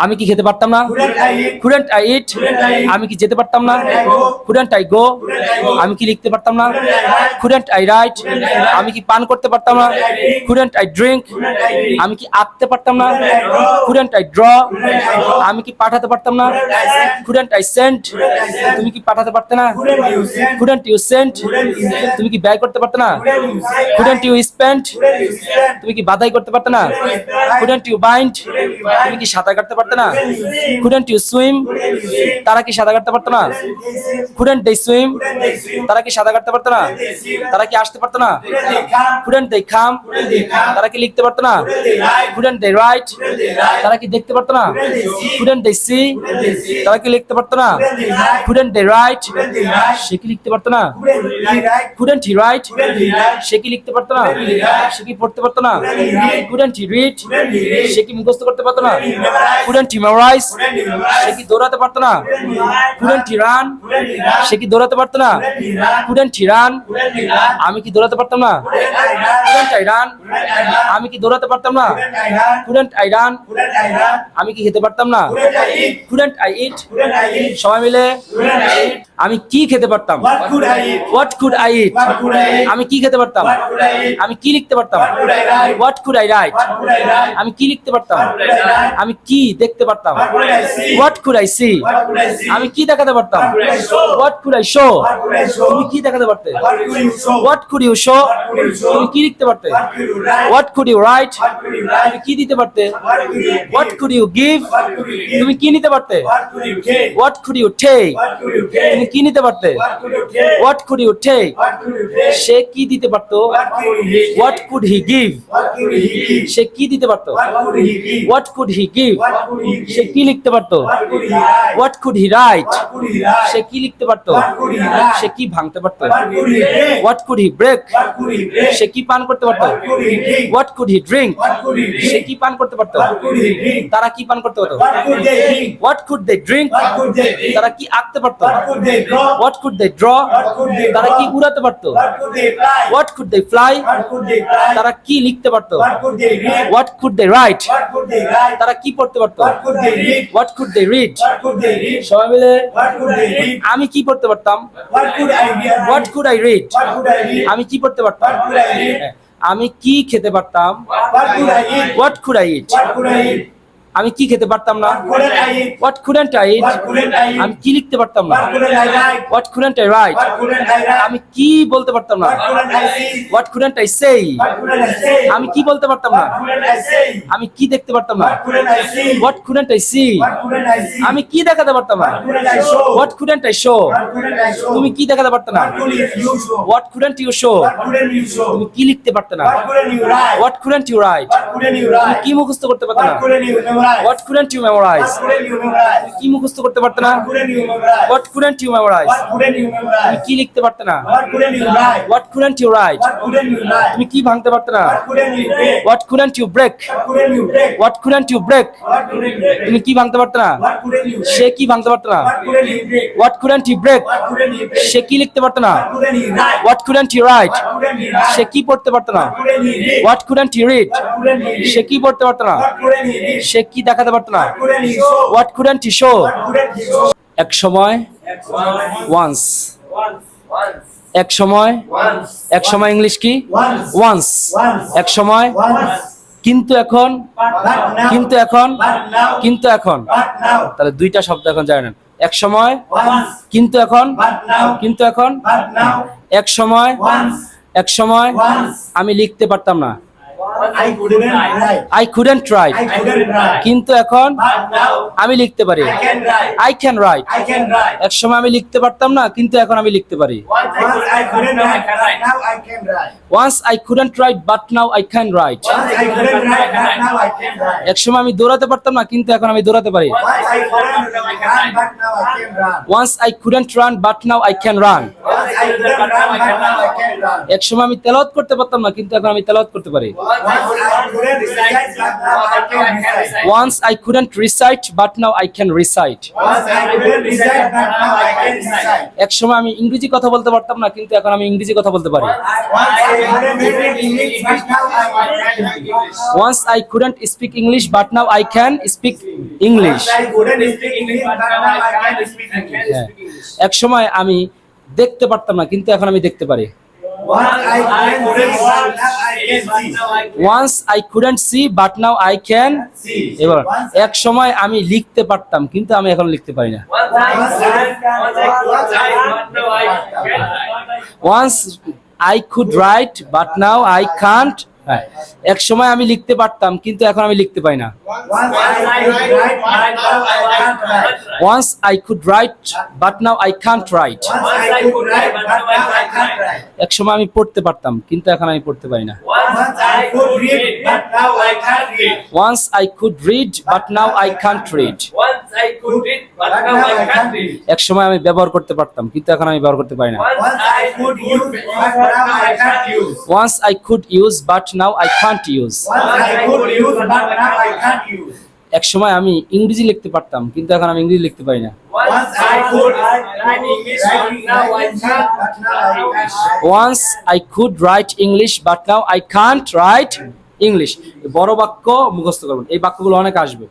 আমি কি খেতে পারতাম না? couldn't I eat? আমি কি যেতে পারতাম না? couldn't I go? আমি কি লিখতে পারতাম না? couldn't I write? আমি কি পান করতে পারতাম না? couldn't I drink? আমি কি আঁকতে পারতাম না? couldn't I draw? আমি কি পাঠাতে পারতাম না? couldn't I send? তুমি কি পাঠাতে পারতে না? couldn't you send? তুমি কি ব্যয় করতে পারতে না? couldn't you spend? তুমি কি বাধাই করতে পারতে না? couldn't you bind? তুমি কি সাঁতার কাটতে পারতে না? couldn't you swim? তারা কি সাঁতার কাটতে পারতো না? couldn't they swim? তারা কি সাঁতার কাটতে পারতো না? তারা কি আসতে পারতো না? couldn't they come? তারা কি লিখতে পারতো না? couldn't they write? তারা কি দেখতে পারতো না? couldn't they see? তারা কি লিখতে পারতো না? couldn't they write? সে কি লিখতে পারতো না? couldn't he write? সে কি লিখতে পারতো না? সে কি পড়তে পারতো না? couldn't he read? সে কি মুখস্থ করতে পারতো না? couldn't he memorize? সে কি দৌড়াতে পারতো না? couldn't he run? সে কি দৌড়াতে পারতো না? couldn't he run? আমি কি দৌড়াতে পারতাম না? couldn't I run? আমি কি দৌড়াতে পারতাম না? couldn't I run? আমি কি খেতে পারতাম না? couldn't I eat? সবাই মিলে আমি কি খেতে পারতাম? what could I eat? আমি কি খেতে পারতাম? আমি কি লিখতে পারতাম? what could I write? আমি কি লিখতে পারতাম? আমি কি দেখতে পারতাম? what could I see? আমি কি দেখাতে পারতাম? what could I show? তুমি কি দেখাতে পারতে? what could you show? তুমি কি লিখতে পারতে? what could you write? তুমি কি দিতে পারতে? what could you give? তুমি কি নিতে পারতে? what could you take? তুমি কি নিতে পারতে? what could you take? সে কি দিতে পারতো? what could he give? সে কি দিতে পারতো? what could he give? সে কি লিখতে পারতো? what could he write? সে কি লিখতে পারতো? সে কি ভাঙতে পারতো? what could he break? সে কি পান করতে পারতো? what could he drink? সে কি পান করতে পারতো? তারা কি পান করতে পারতো? what could they drink? তারা কি আঁকতে পারতো? what could they draw? তারা কি উড়াতে পারতো? what could they fly? তারা কি লিখতে পারতো? what could they write? তারা কি পড়তে পারতো? what could they read? সবাই মিলে আমি কি পড়তে পারতাম? what could I read? আমি কি পড়তে পারতাম? আমি কি খেতে পারতাম? what could I eat? আমি কি খেতে পারতাম না? what couldn't I eat? আমি কি লিখতে পারতাম না? what couldn't I write? আমি কি বলতে পারতাম না? what couldn't I say? আমি কি বলতে পারতাম না? আমি কি দেখতে পারতাম না? what couldn't I see? আমি কি দেখাতে পারতাম না? what couldn't I show? তুমি কি দেখাতে পারতে না? what couldn't you show? তুমি কি লিখতে পারতে না? what couldn't you write? তুমি কি মুখস্থ করতে পারতে না? what couldn't you memorize? তুমি কি মুখস্থ করতে পারতে না? what couldn't you memorize? তুমি কি লিখতে পারতে না? what couldn't you write? তুমি কি ভাঙতে পারতে না? what couldn't you break? what couldn't you break? তুমি কি ভাঙতে পারতে না? সে কি ভাঙতে পারতে না? what couldn't you break? সে কি লিখতে পারতে না? what couldn't you write? সে কি পড়তে পারতে না? what couldn't you read? সে কি পড়তে পারতে না? সে কি দেখাতে পারতো না? what couldn't he show? এক সময় once, এক সময়, এক সময় ইংলিশ কি? once, এক সময়, কিন্তু এখন, কিন্তু এখন, কিন্তু এখন, তাহলে দুইটা শব্দ এখন জানেন। এক সময়, কিন্তু এখন, কিন্তু এখন, এক সময়, এক সময় আমি লিখতে পারতাম না। I couldn't write. কিন্তু এখন আমি লিখতে পারি। I can write. এক সময় আমি লিখতে পারতাম না, কিন্তু এখন আমি লিখতে পারি। Once I couldn't write, but now I can write. এক সময় আমি দৌড়াতে পারতাম না, কিন্তু এখন আমি দৌড়াতে পারি। Once I couldn't run, but now I can run. I couldn't run, but now I can run. এক সময় আমি তেলাওয়াত করতে পারতাম না, কিন্তু এখন আমি তেলাওয়াত করতে পারি। Once I couldn't recite, but now I can recite. Once I couldn't recite, but now I can recite. Once I couldn't recite, but now I can recite. এক সময় আমি ইংরেজি কথা বলতে পারতাম না, কিন্তু এখন আমি ইংরেজি কথা বলতে পারি। Once I couldn't speak English, but now I can English. Once I couldn't speak English, but now I can speak English. Once I couldn't speak English, but now I can speak English. হ্যাঁ। এক সময় আমি দেখতে পারতাম না, কিন্তু এখন আমি দেখতে পারি। Once I couldn't see, but now I can see. Once I couldn't see, but now I can See. এবার এক সময় আমি লিখতে পারতাম, কিন্তু আমি এখন লিখতে পারি না। Once I could write, but now I can't. হ্যাঁ। এক সময় আমি লিখতে পারতাম, কিন্তু এখন আমি লিখতে পারি না। Once I could write, but now I can't write. Once I could write, but now I can't write. Once I could write, but now I can't write. এক সময় আমি পড়তে পারতাম, কিন্তু এখন আমি পড়তে পারি না। Once I could read, but now I can't read. Once I could read, but now I can't read. Once I could read, but now I can't read. এক সময় আমি ব্যবহার করতে পারতাম, কিন্তু এখন আমি ব্যবহার করতে পারি না। Once I could use, but now I can't use. Once I could use, but now I can't use. Once I could use, but now I can't use. এক সময় আমি ইংরেজি লিখতে পারতাম, কিন্তু এখন আমি ইংরেজি লিখতে পারি না। Once I could write English, but now I can't. But now I can't. Once I could write English, but now I can't write English. বড় বাক্য মুখস্থ করবেন, এই বাক্যগুলো অনেক আসবে।